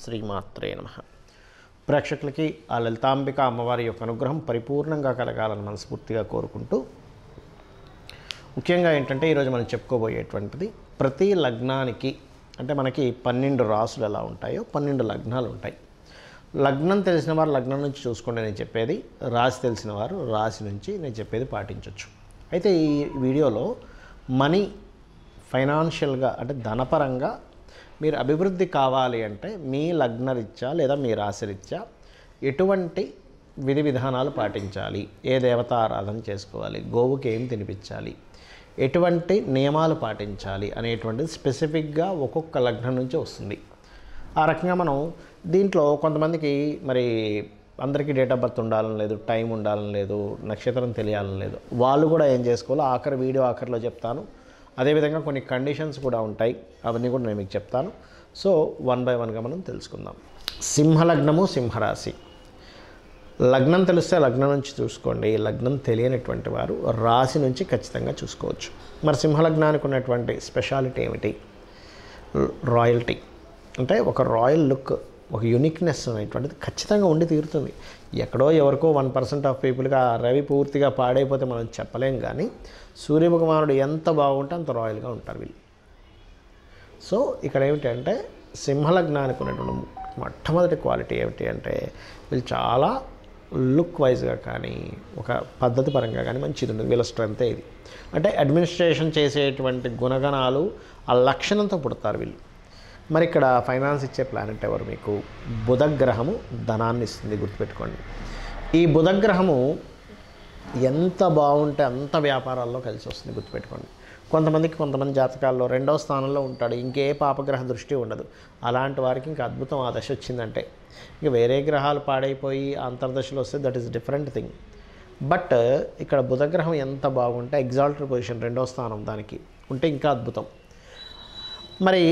శ్రీమాత్రే నమః. ప్రేక్షకులకి ఆ లలితాంబిక అమ్మవారి యొక్క అనుగ్రహం పరిపూర్ణంగా కలగాలని మనస్ఫూర్తిగా కోరుకుంటూ, ముఖ్యంగా ఏంటంటే ఈరోజు మనం చెప్పుకోబోయేటువంటిది ప్రతి లగ్నానికి, అంటే మనకి 12 రాసులు ఎలా ఉంటాయో 12 లగ్నాలు ఉంటాయి. లగ్నం తెలిసిన వారు లగ్నం నుంచి చూసుకోండి నేను చెప్పేది, రాశి తెలిసిన వారు రాశి నుంచి నేను చెప్పేది పాటించవచ్చు. అయితే ఈ వీడియోలో మనీ, ఫైనాన్షియల్గా అంటే ధనపరంగా మీరు అభివృద్ధి కావాలి అంటే మీ లగ్నరీత్యా లేదా మీ రాశిరీత్యా ఎటువంటి విధి విధానాలు పాటించాలి, ఏ దేవత ఆరాధన చేసుకోవాలి, గోవుకి ఏం తినిపించాలి, ఎటువంటి నియమాలు పాటించాలి అనేటువంటిది స్పెసిఫిక్గా ఒక్కొక్క లగ్నం నుంచి వస్తుంది. ఆ రకంగా మనం దీంట్లో కొంతమందికి మరి అందరికీ డేట్ ఆఫ్ బర్త్ ఉండాలని లేదు, టైం ఉండాలని లేదు, నక్షత్రం తెలియాలని లేదు. వాళ్ళు కూడా ఏం చేసుకోవాలో వీడియో ఆఖరిలో చెప్తాను. అదేవిధంగా కొన్ని కండిషన్స్ కూడా ఉంటాయి, అవన్నీ కూడా నేను మీకు చెప్తాను. సో 1 by 1గా మనం తెలుసుకుందాం. సింహలగ్నము, సింహరాశి. లగ్నం తెలిస్తే లగ్నం నుంచి చూసుకోండి, లగ్నం తెలియనటువంటి వారు రాశి నుంచి ఖచ్చితంగా చూసుకోవచ్చు. మరి సింహలగ్నానికి ఉన్నటువంటి స్పెషాలిటీ ఏమిటి? రాయల్టీ, అంటే ఒక రాయల్ లుక్, ఒక యూనిక్నెస్ అనేటువంటిది ఖచ్చితంగా ఉండి తీరుతుంది. ఎక్కడో ఎవరికో 1% ఆఫ్ పీపుల్గా రవి పూర్తిగా పాడైపోతే మనం చెప్పలేం, కానీ సూర్యభగవానుడు ఎంత బాగుంటే అంత రాయల్గా ఉంటారు వీళ్ళు. సో ఇక్కడ ఏమిటంటే సింహలగ్నానికి ఉన్నటువంటి మొట్టమొదటి క్వాలిటీ ఏమిటి అంటే వీళ్ళు చాలా లుక్ వైజ్గా కానీ ఒక పద్ధతి పరంగా కానీ మంచిది ఉంటుంది. వీళ్ళ స్ట్రెంతే ఇది. అంటే అడ్మినిస్ట్రేషన్ చేసేటువంటి గుణగణాలు ఆ లక్షణంతో పుడతారు వీళ్ళు. మరి ఇక్కడ ఫైనాన్స్ ఇచ్చే ప్లానెట్ ఎవరు? మీకు బుధగ్రహము ధనాన్ని ఇస్తుంది, గుర్తుపెట్టుకోండి. ఈ బుధగ్రహము ఎంత బాగుంటే అంత వ్యాపారాల్లో కలిసి వస్తుంది, గుర్తుపెట్టుకోండి. కొంతమంది జాతకాల్లో 2వ స్థానంలో ఉంటాడు, ఇంకే పాపగ్రహ దృష్టి ఉండదు. అలాంటి వారికి ఇంకా అద్భుతం ఆ దశ వచ్చిందంటే. ఇంకా వేరే గ్రహాలు పాడైపోయి అంతర్దశలు వస్తే that is different thing. But ఇక్కడ బుధగ్రహం ఎంత బాగుంటే ఎగ్జాల్టెడ్ పొజిషన్ 2వ స్థానం దానికి ఉంటే ఇంకా అద్భుతం. మరి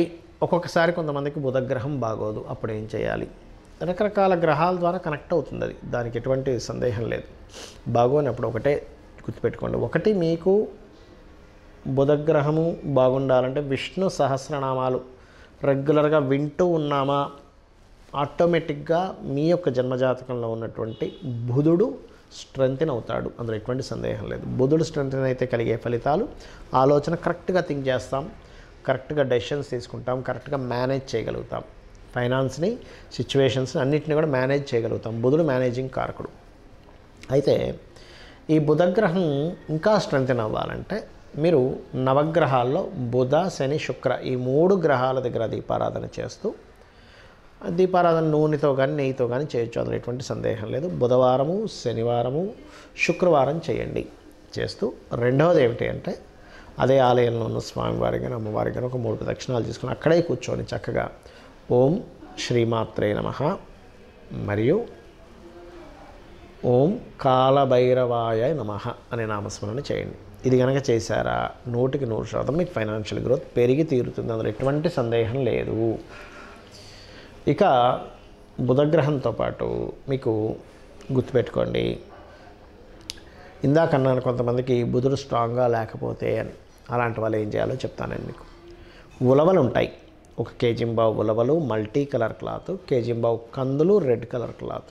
ఒక్కొక్కసారి కొంతమందికి బుధగ్రహం బాగోదు, అప్పుడు ఏం చేయాలి? రకరకాల గ్రహాల ద్వారా కనెక్ట్ అవుతుంది అది, దానికి ఎటువంటి సందేహం లేదు. బాగోనప్పుడు ఒకటే గుర్తుపెట్టుకోండి. ఒకటి, మీకు బుధగ్రహము బాగుండాలంటే విష్ణు సహస్రనామాలు రెగ్యులర్గా వింటూ ఉన్నామా, ఆటోమేటిక్గా మీ యొక్క జన్మజాతకంలో ఉన్నటువంటి బుధుడు స్ట్రెంగ్తెన్ అవుతాడు, అందులో ఎటువంటి సందేహం లేదు. బుధుడు స్ట్రెంగ్తెన్ అయితే కలిగే ఫలితాలు, ఆలోచన కరెక్ట్గా థింక్ చేస్తాం, కరెక్ట్గా డెసిషన్స్ తీసుకుంటాం, కరెక్ట్గా మేనేజ్ చేయగలుగుతాం. ఫైనాన్స్ని, సిచ్యువేషన్స్ని అన్నింటినీ కూడా మేనేజ్ చేయగలుగుతాం. బుధుడు మేనేజింగ్ కారకుడు. అయితే ఈ బుధగ్రహం ఇంకా స్ట్రెంగ్తెన్ అవ్వాలంటే మీరు నవగ్రహాల్లో బుధ, శని, శుక్ర ఈ 3 గ్రహాల దగ్గర దీపారాధన చేస్తూ, దీపారాధన నూనెతో కానీ నెయ్యితో కానీ చేయొచ్చు, అందులో ఎటువంటి సందేహం లేదు. బుధవారము, శనివారము, శుక్రవారం చేయండి. చేస్తూ రెండవది ఏమిటి అంటే అదే ఆలయంలో ఉన్న స్వామివారి కానీ అమ్మవారి కానీ ఒక 3 ప్రదక్షిణాలు తీసుకుని అక్కడే కూర్చొని చక్కగా ఓం శ్రీమాత్రే నమః మరియు ఓం కాలభైరవాయ నమః అనే నామస్మరణ చేయండి. ఇది కనుక చేశారా 100కి 100% మీకు ఫైనాన్షియల్ గ్రోత్ పెరిగి తీరుతుంది, అందులో ఎటువంటి సందేహం లేదు. ఇక బుధగ్రహంతో పాటు మీకు గుర్తుపెట్టుకోండి, ఇందాకన్నాను కొంతమందికి బుధుడు స్ట్రాంగ్గా లేకపోతే అని. అలాంటి వాళ్ళు ఏం చేయాలో చెప్తానండి మీకు. ఉలవలు ఉంటాయి, 1 కేజీంబావు ఉలవలు, మల్టీ కలర్ క్లాత్, కేజీంబావు కందులు, రెడ్ కలర్ క్లాత్,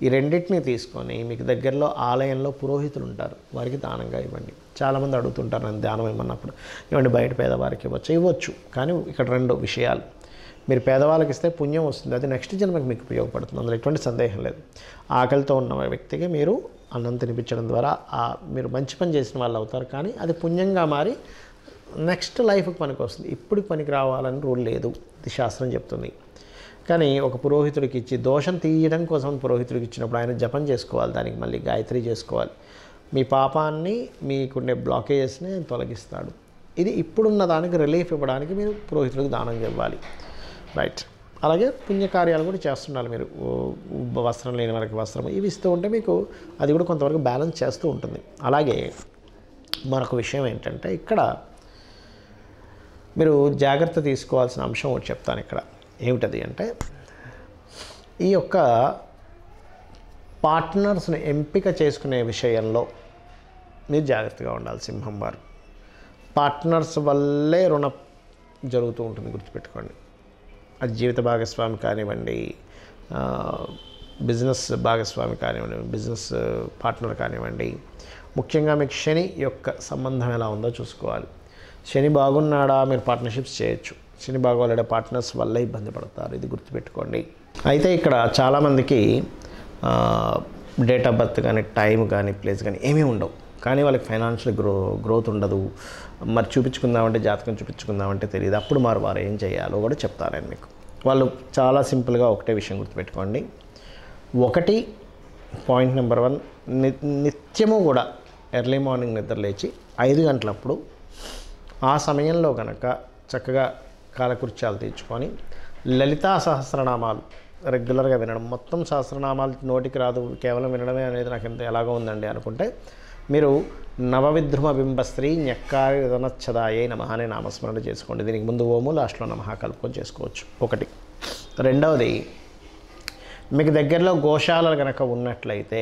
ఈ రెండింటిని తీసుకొని మీకు దగ్గరలో ఆలయంలో పురోహితులు ఉంటారు, వారికి దానంగా ఇవ్వండి. చాలామంది అడుగుతుంటారు నన్ను దానం ఇవ్వమన్నప్పుడు, ఇవ్వండి బయట పేదవారికి ఇవ్వచ్చు. కానీ ఇక్కడ 2 విషయాలు. మీరు పేదవాళ్ళకి ఇస్తే పుణ్యం వస్తుంది, అది నెక్స్ట్ జన్మకి మీకు ఉపయోగపడుతుంది, అందులో ఎటువంటి సందేహం లేదు. ఆకలితో ఉన్న వ్యక్తికి మీరు అన్నం తినిపించడం ద్వారా మీరు మంచి పని చేసిన వాళ్ళు అవుతారు, కానీ అది పుణ్యంగా మారి నెక్స్ట్ లైఫ్కి పనికి వస్తుంది. ఇప్పుడు పనికి రావాలని రూల్ లేదు, ఇది శాస్త్రం చెప్తుంది. కానీ ఒక పురోహితుడికి ఇచ్చి దోషం తీయడం కోసం పురోహితుడికి ఇచ్చినప్పుడు ఆయన జపం చేసుకోవాలి, దానికి మళ్ళీ గాయత్రి చేసుకోవాలి. మీ పాపాన్ని, మీకుండే బ్లాకేజెస్ని తొలగిస్తాడు. ఇది ఇప్పుడున్న దానికి రిలీఫ్ ఇవ్వడానికి మీరు పురోహితుడికి దానం ఇవ్వాలి, రైట్. అలాగే పుణ్యకార్యాలు కూడా చేస్తుండాలి మీరు. వస్త్రం లేని వారికి వస్త్రం ఇవి ఇస్తూ ఉంటే మీకు అది కూడా కొంతవరకు బ్యాలెన్స్ చేస్తూ ఉంటుంది. అలాగే మరొక విషయం ఏంటంటే ఇక్కడ మీరు జాగ్రత్త తీసుకోవాల్సిన అంశం ఒకటి చెప్తాను. ఇక్కడ ఏమిటది అంటే ఈ యొక్క పార్ట్నర్స్ని ఎంపిక చేసుకునే విషయంలో మీరు జాగ్రత్తగా ఉండాలి. సింహం వారు పార్ట్నర్స్ వల్లే రుణ జరుగుతూ ఉంటుంది, గుర్తుపెట్టుకోండి. అది జీవిత భాగస్వామి కానివ్వండి, బిజినెస్ భాగస్వామి కానివ్వండి, బిజినెస్ పార్ట్నర్ కానివ్వండి. ముఖ్యంగా మీకు శని యొక్క సంబంధం ఎలా ఉందో చూసుకోవాలి. శని బాగున్నాడా మీరు పార్ట్నర్షిప్స్ చేయొచ్చు, శని బాగోలేడా పార్ట్నర్స్ వల్ల ఇబ్బంది పడతారు, ఇది గుర్తుపెట్టుకోండి. అయితే ఇక్కడ చాలామందికి డేట్ ఆఫ్ బర్త్ కానీ, టైం కానీ, ప్లేస్ కానీ ఏమీ ఉండవు, కానీ వాళ్ళకి ఫైనాన్షియల్ గ్రోత్ ఉండదు. మరి చూపించుకుందామంటే, జాతకం చూపించుకుందామంటే తెలియదు. అప్పుడు మరి వారు ఏం చేయాలో కూడా చెప్తారు నేను మీకు. వాళ్ళు చాలా సింపుల్గా ఒకటే విషయం గుర్తుపెట్టుకోండి. ఒకటి, పాయింట్ నెంబర్ 1, నిత్యము కూడా ఎర్లీ మార్నింగ్ నిద్ర లేచి 5 గంటలప్పుడు ఆ సమయంలో కనుక చక్కగా కాలకృత్యాలు తీర్చుకొని లలితా సహస్రనామాలు రెగ్యులర్గా వినడం. మొత్తం సహస్రనామాలు నోటికి రాదు, కేవలం వినడమే అనేది నాకు ఎంత ఎలాగో ఉందండి అనుకుంటే మీరు నవవిద్రుమ బింబస్త్రీ న్యక్కారి విధనచ్చదాయే నమః అనే నామస్మరణ చేసుకోండి. దీనికి ముందు ఓము, లాస్ట్లో నమః కలుపుకొని చేసుకోవచ్చు. ఒకటి. రెండవది, మీకు దగ్గరలో గోశాలలు కనుక ఉన్నట్లయితే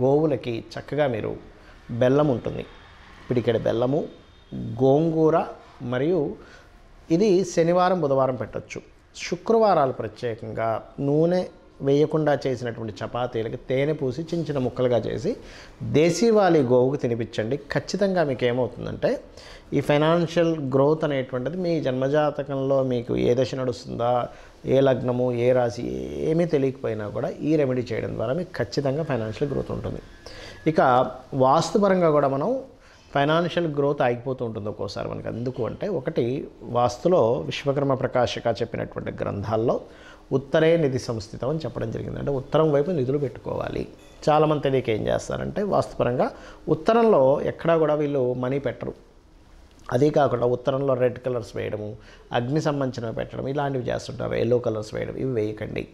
గోవులకి చక్కగా మీరు బెల్లం ఉంటుంది, పిడికెడు బెల్లము, గోంగూర, మరియు ఇది శనివారం బుధవారం పెట్టచ్చు. శుక్రవారాలు ప్రత్యేకంగా నూనె వేయకుండా చేసినటువంటి చపాతీలకి తేనె పూసి చిన్న చిన్న ముక్కలుగా చేసి దేశీవాలి గోవుకు తినిపించండి. ఖచ్చితంగా మీకు ఏమవుతుందంటే ఈ ఫైనాన్షియల్ గ్రోత్ అనేటువంటిది మీ జన్మజాతకంలో మీకు ఏ దశ నడుస్తుందా, ఏ లగ్నము, ఏ రాశి ఏమీ తెలియకపోయినా కూడా ఈ రెమెడీ చేయడం ద్వారా మీకు ఖచ్చితంగా ఫైనాన్షియల్ గ్రోత్ ఉంటుంది. ఇక వాస్తుపరంగా కూడా మనం ఫైనాన్షియల్ గ్రోత్ ఆగిపోతూ ఉంటుంది ఒక్కోసారి మనకి. ఎందుకు అంటే, ఒకటి, వాస్తులో విశ్వకర్మ ప్రకాశిక చెప్పినటువంటి గ్రంథాల్లో ఉత్తరే నిధి సంస్థితం అని చెప్పడం జరిగింది. అంటే ఉత్తరం వైపు నిధులు పెట్టుకోవాలి. చాలామంది తెలియక ఏం చేస్తారంటే వాస్తుపరంగా ఉత్తరంలో ఎక్కడా కూడా వీళ్ళు మనీ పెట్టరు. అదే కాకుండా ఉత్తరంలో రెడ్ కలర్స్ వేయడము, అగ్ని సంబంధించినవి పెట్టడం, ఇలాంటివి చేస్తుంటారు. ఎల్లో కలర్స్ వేయడం, ఇవి వేయకండి.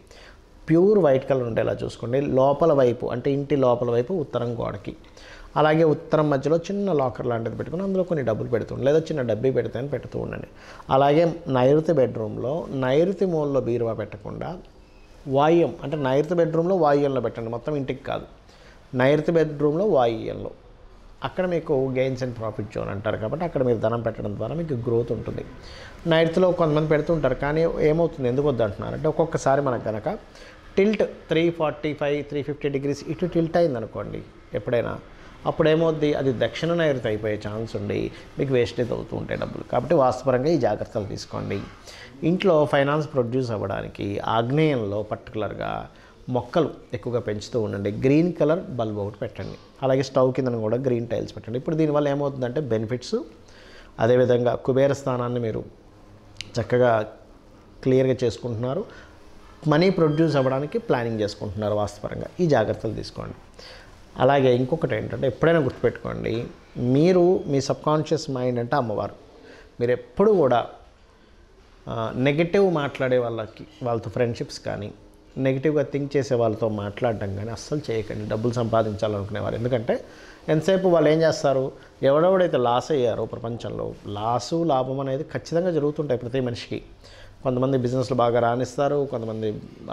ప్యూర్ వైట్ కలర్ ఉండేలా చూసుకోండి. లోపల వైపు అంటే ఇంటి లోపల వైపు ఉత్తరం గోడకి, అలాగే ఉత్తరం మధ్యలో చిన్న లాకర్ లాంటిది పెట్టుకుని అందులో కొన్ని డబ్బులు పెడుతుంది, లేదా చిన్న డబ్బీ పెడితే పెడుతూ ఉండండి. అలాగే నైరుతి బెడ్రూమ్లో నైరుతి మూలలో బీరువా పెట్టకుండా వాయువ్యం అంటే నైరుతి బెడ్రూమ్లో వాయువ్యంలో పెట్టండి, మొత్తం ఇంటికి కాదు. నైరుతి బెడ్రూమ్లో వాయువ్యంలో, అక్కడ మీకు గెయిన్స్ అండ్ ప్రాఫిట్ జోన్ అంటారు కాబట్టి అక్కడ మీరు ధనం పెట్టడం ద్వారా మీకు గ్రోత్ ఉంటుంది. నైరుతిలో కొంతమంది పెడుతుంటారు, కానీ ఏమవుతుంది, ఎందుకు వద్దు అంటున్నారంటే ఒక్కొక్కసారి మనకు కనుక టిల్ట్ 345, 350 degrees ఇటు టిల్ట్ అయిందనుకోండి ఎప్పుడైనా, అప్పుడేమవుద్ది, అది దక్షిణ నైరుతి అయిపోయే ఛాన్స్ ఉండి మీకు వేస్టేజ్ అవుతూ ఉంటాయి డబ్బులు. కాబట్టి వాస్తుపరంగా ఈ జాగ్రత్తలు తీసుకోండి. ఇంట్లో ఫైనాన్స్ ప్రొడ్యూస్ అవ్వడానికి ఆగ్నేయంలో పర్టికులర్గా మొక్కలు ఎక్కువగా పెంచుతూ ఉండండి. గ్రీన్ కలర్ బల్బ్ ఒకటి పెట్టండి. అలాగే స్టవ్ కింద కూడా గ్రీన్ టైల్స్ పెట్టండి. ఇప్పుడు దీనివల్ల ఏమవుతుందంటే బెనిఫిట్స్, అదేవిధంగా కుబేర స్థానాన్ని మీరు చక్కగా క్లియర్గా చేసుకుంటున్నారు, మనీ ప్రొడ్యూస్ అవ్వడానికి ప్లానింగ్ చేసుకుంటున్నారు వాస్తుపరంగా. ఈ జాగ్రత్తలు తీసుకోండి. అలాగే ఇంకొకటి ఏంటంటే ఎప్పుడైనా గుర్తుపెట్టుకోండి, మీరు మీ సబ్కాన్షియస్ మైండ్ అంటే అమ్మవారు. మీరు ఎప్పుడు కూడా నెగిటివ్ మాట్లాడే వాళ్ళతో ఫ్రెండ్షిప్స్ కానీ, నెగిటివ్గా థింక్ చేసే వాళ్ళతో మాట్లాడడం కానీ అస్సలు చేయకండి. డబ్బులు సంపాదించాలనుకునేవారు, ఎందుకంటే ఎంతసేపు వాళ్ళు ఏం చేస్తారు, ఎవడెవడైతే లాస్ అయ్యారో ప్రపంచంలో, లాభం అనేది ఖచ్చితంగా జరుగుతుంటాయి ప్రతి మనిషికి. కొంతమంది బిజినెస్లు బాగా రాణిస్తారు, కొంతమంది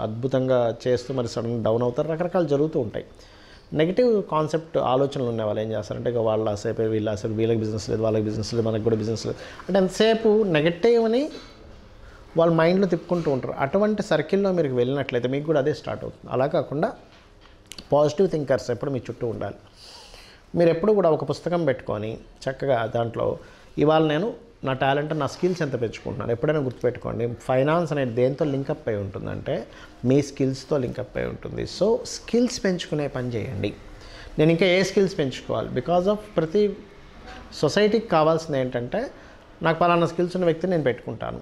అద్భుతంగా చేస్తూ మరి సడన్ డౌన్ అవుతారు, రకరకాలు జరుగుతూ ఉంటాయి. నెగిటివ్ కాన్సెప్ట్ ఆలోచనలు ఉన్న వాళ్ళు ఏం చేస్తారంటే ఇక వాళ్ళ సేపు వీళ్ళకి బిజినెస్ లేదు, వాళ్ళకి బిజినెస్ లేదు, మనకు కూడా బిజినెస్ లేదు అంటే ఎంతసేపు నెగటివ్ని వాళ్ళ మైండ్లో తిప్పుకుంటూ ఉంటారు. అటువంటి సర్కిల్లో మీరు వెళ్ళినట్లయితే మీకు కూడా అదే స్టార్ట్ అవుతుంది. అలా కాకుండా పాజిటివ్ థింకర్స్ ఎప్పుడు మీ చుట్టూ ఉండాలి. మీరు ఎప్పుడు కూడా ఒక పుస్తకం పెట్టుకొని చక్కగా దాంట్లో ఇవాళ నేను నా టాలెంట్, నా స్కిల్స్ ఎంత పెంచుకుంటున్నాను. ఎప్పుడైనా గుర్తుపెట్టుకోండి, ఫైనాన్స్ అనేది దేంతో లింకప్ అయి ఉంటుందంటే మీ స్కిల్స్తో లింకప్ అయి ఉంటుంది. సో స్కిల్స్ పెంచుకునే పని చేయండి. నేను ఇంకా ఏ స్కిల్స్ పెంచుకోవాలి, బికాజ్ ఆఫ్ ప్రతి సొసైటీకి కావాల్సింది ఏంటంటే నాకు పలానా స్కిల్స్ ఉన్న వ్యక్తిని నేను పెట్టుకుంటాను,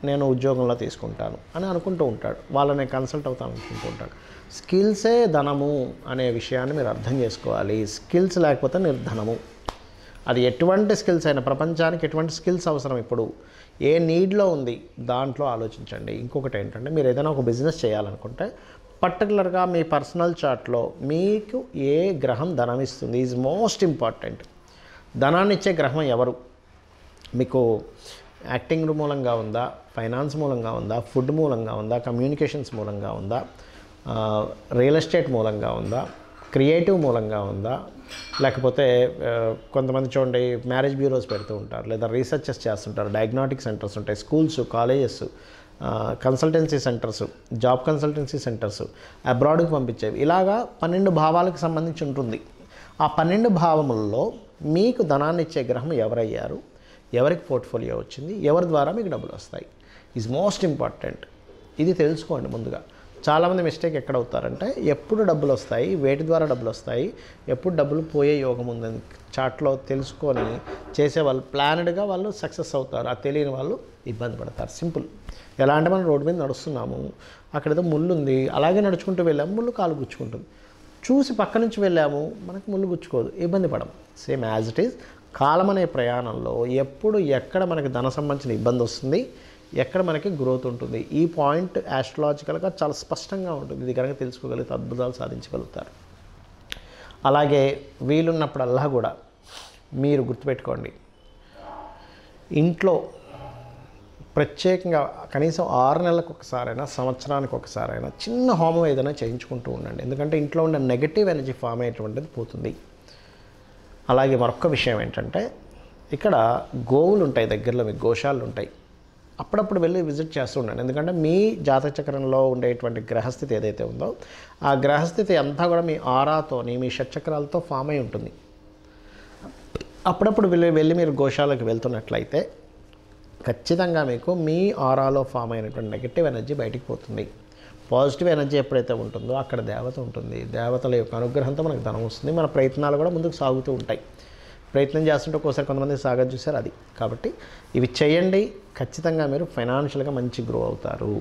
నేను ఉద్యోగంలో తీసుకుంటాను అని అనుకుంటూ ఉంటాడు, వాళ్ళని కన్సల్ట్ అవుతాను అనుకుంటూ ఉంటాడు. స్కిల్సే ధనము అనే విషయాన్ని మీరు అర్థం చేసుకోవాలి. స్కిల్స్ లేకపోతే నిర్ధనము. అది ఎటువంటి స్కిల్స్ అయినా, ప్రపంచానికి ఎటువంటి స్కిల్స్ అవసరం, ఇప్పుడు ఏ నీడ్లో ఉంది దాంట్లో ఆలోచించండి. ఇంకొకటి ఏంటంటే మీరు ఏదైనా ఒక బిజినెస్ చేయాలనుకుంటే పర్టికులర్గా మీ పర్సనల్ చార్ట్లో మీకు ఏ గ్రహం ధనం ఇస్తుంది ఈజ్ మోస్ట్ ఇంపార్టెంట్. ధనాన్ని ఇచ్చే గ్రహం ఎవరు, మీకు యాక్టింగ్ మూలంగా ఉందా, ఫైనాన్స్ మూలంగా ఉందా, ఫుడ్ మూలంగా ఉందా, కమ్యూనికేషన్స్ మూలంగా ఉందా, రియల్ ఎస్టేట్ మూలంగా ఉందా, క్రియేటివ్ మూలంగా ఉందా, లేకపోతే కొంతమంది చూడండి మ్యారేజ్ బ్యూరోస్ పెడుతూ ఉంటారు, లేదా రీసెర్చెస్ చేస్తుంటారు, డయాగ్నోటిక్ సెంటర్స్ ఉంటాయి, schools, colleges, consultancy centres, job consultancy centres, అబ్రాడ్కి పంపించేవి, ఇలాగా 12 భావాలకు సంబంధించి ఉంటుంది. ఆ 12 భావములలో మీకు ధనాన్ని ఇచ్చే గ్రహం ఎవరయ్యారు, ఎవరికి పోర్ట్ఫోలియో వచ్చింది, ఎవరి ద్వారా మీకు డబ్బులు వస్తాయి ఈజ్ మోస్ట్ ఇంపార్టెంట్. ఇది తెలుసుకోండి ముందుగా. చాలామంది మిస్టేక్ ఎక్కడ అవుతారంటే ఎప్పుడు డబ్బులు వస్తాయి, వేటి ద్వారా డబ్బులు వస్తాయి, ఎప్పుడు డబ్బులు పోయే యోగం ఉందని చాట్లో తెలుసుకొని చేసేవాళ్ళు ప్లానెడ్గా వాళ్ళు సక్సెస్ అవుతారు. ఆ తెలియని వాళ్ళు ఇబ్బంది పడతారు. సింపుల్. ఎలా అంటే మనం రోడ్డు మీద నడుస్తున్నాము, అక్కడేదో ముళ్ళు ఉంది, అలాగే నడుచుకుంటూ వెళ్ళాము, ముళ్ళు కాలు గుచ్చుకుంటుంది. చూసి పక్క నుంచి వెళ్ళాము, మనకు ముళ్ళు గుచ్చుకోదు, ఇబ్బంది పడం. సేమ్ యాజ్ ఇట్ ఈజ్ కాలం అనే ప్రయాణంలో ఎప్పుడు ఎక్కడ మనకి ధన సంబంధించిన ఇబ్బంది వస్తుంది, ఎక్కడ మనకి గ్రోత్ ఉంటుంది, ఈ పాయింట్ యాస్ట్రాలజికల్గా చాలా స్పష్టంగా ఉంటుంది. ఇది కనుక తెలుసుకోగలిగితే అద్భుతాలు సాధించగలుగుతారు. అలాగే వీలున్నప్పుడల్లా కూడా మీరు గుర్తుపెట్టుకోండి, ఇంట్లో ప్రత్యేకంగా కనీసం 6 నెలలకు ఒకసారైనా, సంవత్సరానికి ఒకసారైనా చిన్న హోమం ఏదైనా చేయించుకుంటూ ఉండండి. ఎందుకంటే ఇంట్లో ఉన్న నెగటివ్ ఎనర్జీ ఫామ్ అయ్యేటువంటిది పోతుంది. అలాగే మరొక విషయం ఏంటంటే, ఇక్కడ గోవులు ఉంటాయి, దగ్గరలో మీకు గోశాలు ఉంటాయి, అప్పుడప్పుడు వెళ్ళి విజిట్ చేస్తూ ఉండండి. ఎందుకంటే మీ జాతక చక్రంలో ఉండేటువంటి గ్రహస్థితి ఏదైతే ఉందో ఆ గ్రహస్థితి అంతా కూడా మీ ఆరాతోని, మీ షట్చక్రాలతో ఫామ్ అయి ఉంటుంది. అప్పుడప్పుడు వెళ్ళి మీరు గోశాలకు వెళ్తున్నట్లయితే ఖచ్చితంగా మీకు మీ ఆరాలో ఫామ్ అయినటువంటి నెగటివ్ ఎనర్జీ బయటికి పోతుంది. పాజిటివ్ ఎనర్జీ ఎప్పుడైతే ఉంటుందో అక్కడ దేవత ఉంటుంది. దేవతల యొక్క అనుగ్రహంతో మనకు ధనం వస్తుంది. మన ప్రయత్నాలు కూడా ముందుకు సాగుతూ ఉంటాయి. ప్రయత్నం చేస్తుంటే ఒక్కోసారి కొంతమంది సాగర్ చూశారు అది. కాబట్టి ఇవి చేయండి, ఖచ్చితంగా మీరు ఫైనాన్షియల్గా మంచి గ్రో అవుతారు.